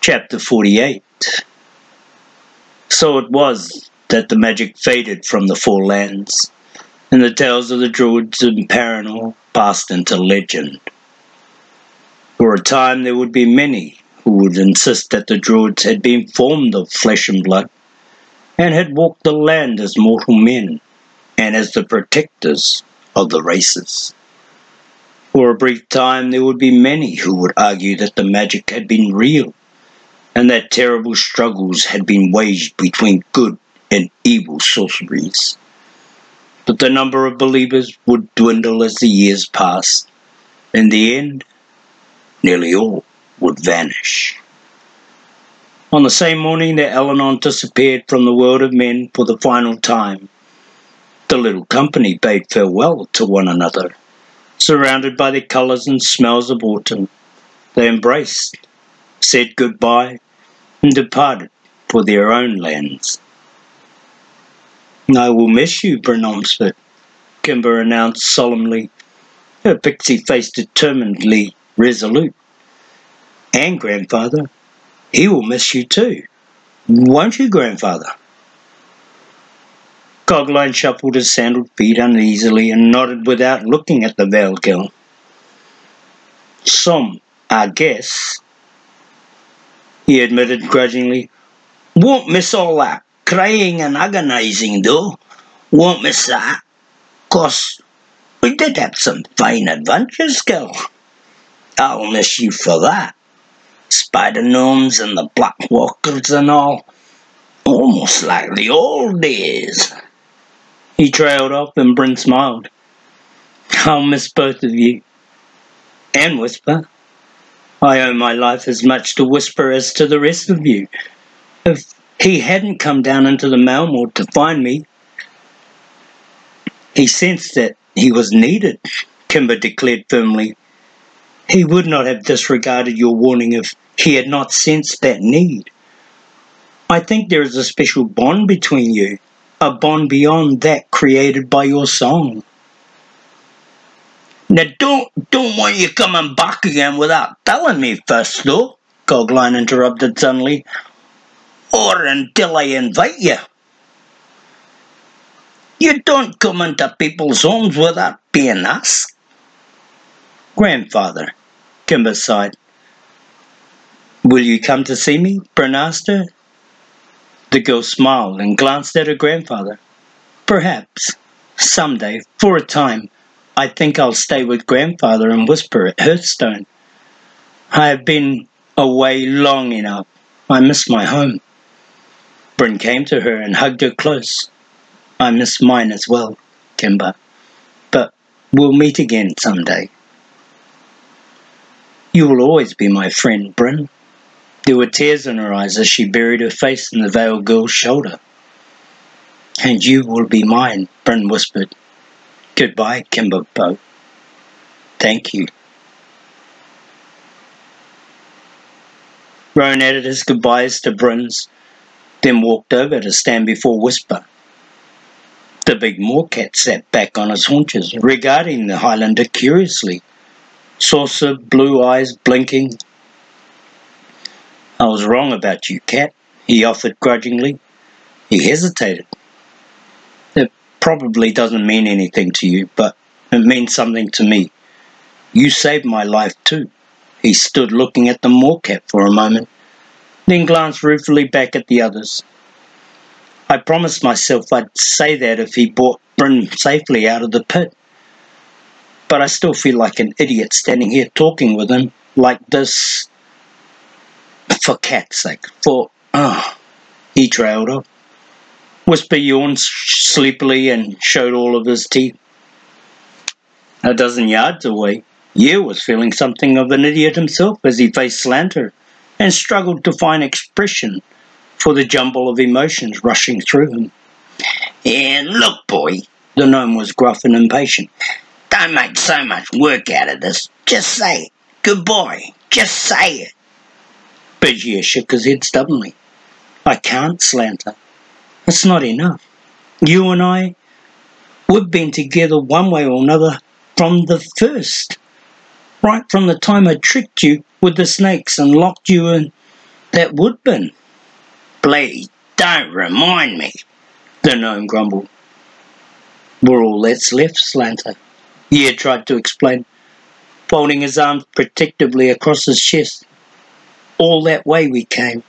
Chapter 48. So it was that the magic faded from the four lands, and the tales of the Druids and Paranor passed into legend. For a time there would be many who would insist that the Druids had been formed of flesh and blood, and had walked the land as mortal men, and as the protectors of the races. For a brief time there would be many who would argue that the magic had been real, and that terrible struggles had been waged between good and evil sorceries. But the number of believers would dwindle as the years passed. In the end, nearly all would vanish. On the same morning that Eleanor disappeared from the world of men for the final time, the little company bade farewell to one another. Surrounded by the colours and smells of autumn, they embraced, said goodbye, and departed for their own lands. "I will miss you, Bryn Omsford," Kimber announced solemnly, her pixie face determinedly resolute. "And Grandfather, he will miss you too. Won't you, Grandfather?" Cogline shuffled his sandaled feet uneasily and nodded without looking at the veiled girl. "Some, I guess," he admitted grudgingly. "Won't miss all that crying and agonizing, though. Won't miss that. 'Course, we did have some fine adventures, girl. I'll miss you for that. Spider gnomes and the black walkers and all. Almost like the old days." He trailed off and Bryn smiled. "I'll miss both of you. And Whisper. I owe my life as much to Whisper as to the rest of you. If he hadn't come down into the Malmore to find me..." "He sensed that he was needed," Kimber declared firmly. "He would not have disregarded your warning if he had not sensed that need. I think there is a special bond between you, a bond beyond that created by your song." "Now don't want you coming back again without telling me first, though," Cogline interrupted suddenly. "Or until I invite you. You don't come into people's homes without being asked." "Grandfather," Kimber sighed. "Will you come to see me?" Bryn asked her. The girl smiled and glanced at her grandfather. "Perhaps. Someday, for a time. I think I'll stay with Grandfather and Whisper at Hearthstone. I have been away long enough. I miss my home." Bryn came to her and hugged her close. "I miss mine as well, Kimber. But we'll meet again someday." "You will always be my friend, Bryn." There were tears in her eyes as she buried her face in the veiled girl's shoulder. "And you will be mine," Bryn whispered. "Goodbye, Kimberbo. Thank you." Rowan added his goodbyes to Bryn's, then walked over to stand before Whisper. The big moorcat sat back on his haunches, regarding the Highlander curiously, saucer blue eyes blinking. "I was wrong about you, Cat," he offered grudgingly. He hesitated. "It probably doesn't mean anything to you, but it means something to me. You saved my life too." He stood looking at the moorcat for a moment, then glanced ruefully back at the others. "I promised myself I'd say that if he brought Bryn safely out of the pit. But I still feel like an idiot standing here talking with him like this. For Cat's sake, he trailed off. Whisper yawned sleepily and showed all of his teeth. A dozen yards away, Year was feeling something of an idiot himself as he faced Slanter and struggled to find expression for the jumble of emotions rushing through him. "And look, boy," the gnome was gruff and impatient. "don't make so much work out of this. Just say it. Good boy. Just say it." Begier shook his head stubbornly. "I can't, Slanter. It's not enough. You and I, we've been together one way or another from the first. Right from the time I tricked you with the snakes and locked you in That would been, Please, don't remind me. the gnome grumbled. We're all that's left, Slanter. Ye tried to explain, folding his arms protectively across his chest. All that way we came,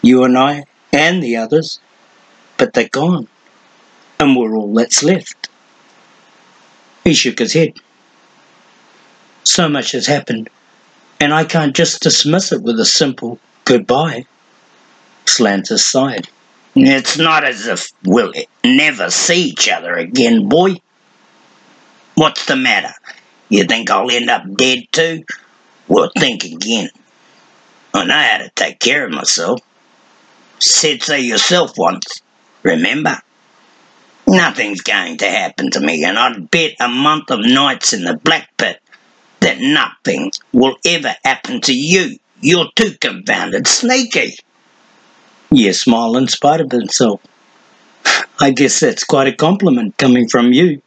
you and I, and the others, but they're gone, and we're all that's left. He shook his head. So much has happened, and I can't just dismiss it with a simple goodbye. Slanter sighed. It's not as if we'll never see each other again, boy. What's the matter? You think I'll end up dead too? Well, think again. I know how to take care of myself. Said so yourself once, remember? Nothing's going to happen to me, and I'd bet a month of nights in the black pit that nothing will ever happen to you. You're too confounded sneaky. Ye smiled in spite of himself. I guess that's quite a compliment coming from you.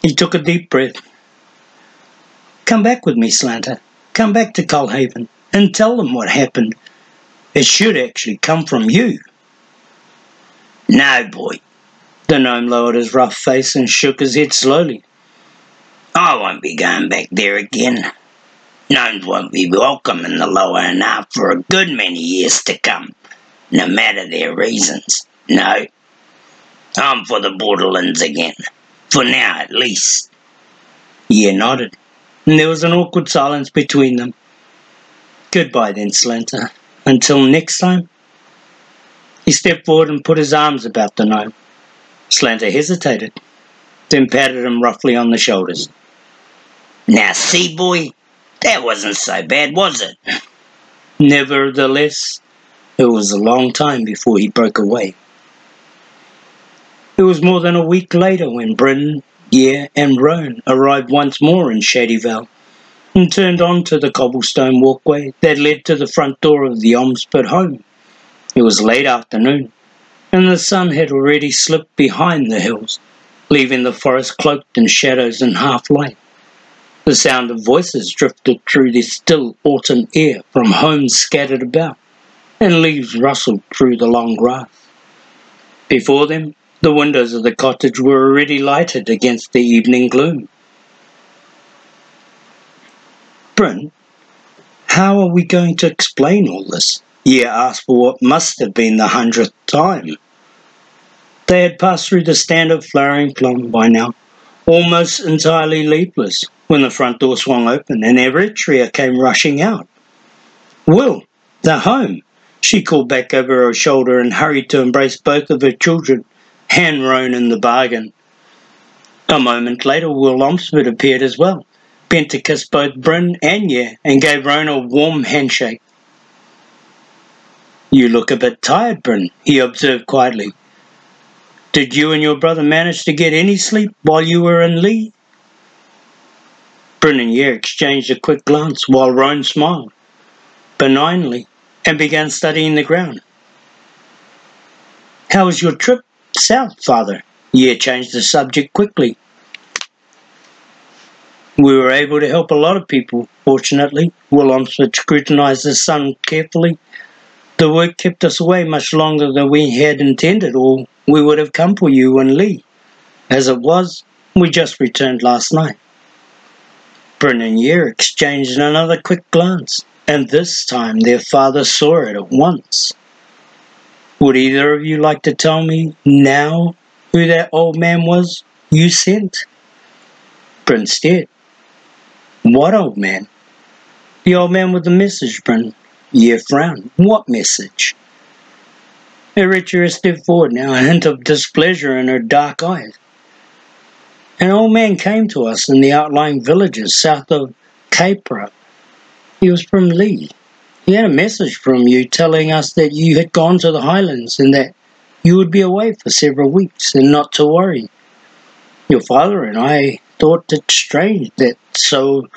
He took a deep breath. Come back with me, Slanter. Come back to Cullhaven and tell them what happened. It should actually come from you. No, boy. The gnome lowered his rough face and shook his head slowly. I won't be going back there again. Gnomes won't be welcome in the lower half for a good many years to come, no matter their reasons. No, I'm for the borderlands again, for now at least. Ye nodded, and there was an awkward silence between them. Goodbye then, Slanter. Until next time. He stepped forward and put his arms about the gnome. Slanter hesitated, then patted him roughly on the shoulders. Now see, boy, that wasn't so bad, was it? Nevertheless, it was a long time before he broke away. It was more than a week later when Bryn, Yer, and Roan arrived once more in Shadyvale and turned onto the cobblestone walkway that led to the front door of the Omspit home. It was late afternoon, and the sun had already slipped behind the hills, leaving the forest cloaked in shadows and half-light. The sound of voices drifted through the still autumn air from homes scattered about, and leaves rustled through the long grass. Before them, the windows of the cottage were already lighted against the evening gloom. Bryn, how are we going to explain all this? Yer asked for what must have been the 100th time. They had passed through the stand of flowering plum by now, almost entirely leafless, when the front door swung open and Eritrea came rushing out. Will, they're home, she called back over her shoulder and hurried to embrace both of her children, and Roan in the bargain. A moment later, Will Omspit appeared as well, bent to kiss both Bryn and Yer, and gave Roan a warm handshake. You look a bit tired, Bryn, he observed quietly. Did you and your brother manage to get any sleep while you were in Lee? Bryn and Yer exchanged a quick glance while Roan smiled benignly and began studying the ground. How was your trip south, Father? Yer changed the subject quickly. We were able to help a lot of people, fortunately. Will Omspit scrutinized his son carefully. The work kept us away much longer than we had intended, or we would have come for you and Lee. As it was, we just returned last night. Bryn and Yer exchanged another quick glance, and this time their father saw it at once. Would either of you like to tell me now who that old man was you sent? Bryn stared. What old man? The old man with the message, Bryn. Yer frowned. What message? Eritrea stepped forward now, a hint of displeasure in her dark eyes. An old man came to us in the outlying villages south of Capra. He was from Lee. He had a message from you telling us that you had gone to the highlands and that you would be away for several weeks and not to worry. Your father and I thought it strange that so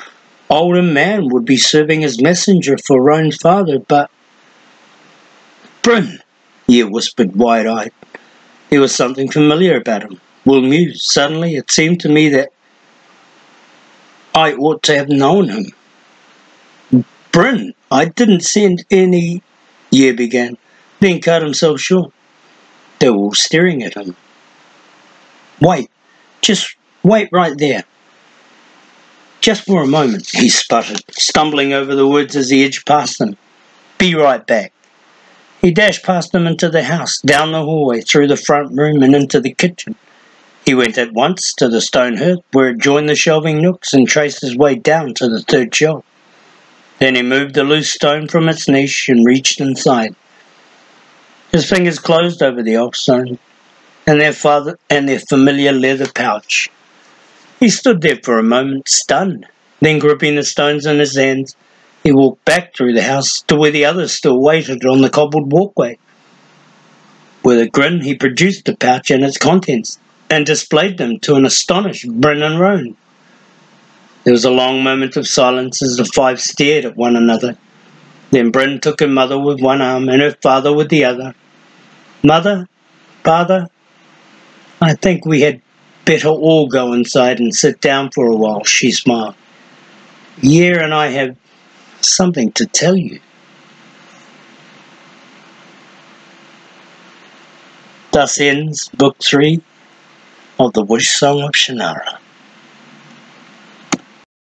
old a man would be serving as messenger for Roan's father, but... Bryn, Yer whispered wide-eyed. There was something familiar about him. Will mused. Suddenly it seemed to me that I ought to have known him. Bryn, I didn't send any Ye began, then cut himself short. They were all staring at him. "Wait, just wait right there. Just for a moment," he sputtered, stumbling over the woods as he edged past them. "Be right back." He dashed past them into the house, down the hallway, through the front room and into the kitchen. He went at once to the stone hearth where it joined the shelving nooks and traced his way down to the third shelf. Then he moved the loose stone from its niche and reached inside. His fingers closed over the old stone and their familiar leather pouch. He stood there for a moment, stunned. Then, gripping the stones in his hands, he walked back through the house to where the others still waited on the cobbled walkway. With a grin, he produced the pouch and its contents and displayed them to an astonished Bryn and Roan. There was a long moment of silence as the five stared at one another. Then Bryn took her mother with one arm and her father with the other. "Mother, father, I think we had better all go inside and sit down for a while," she smiled. "Ye and I have something to tell you." Thus ends Book 3 of the Wishsong of Shannara.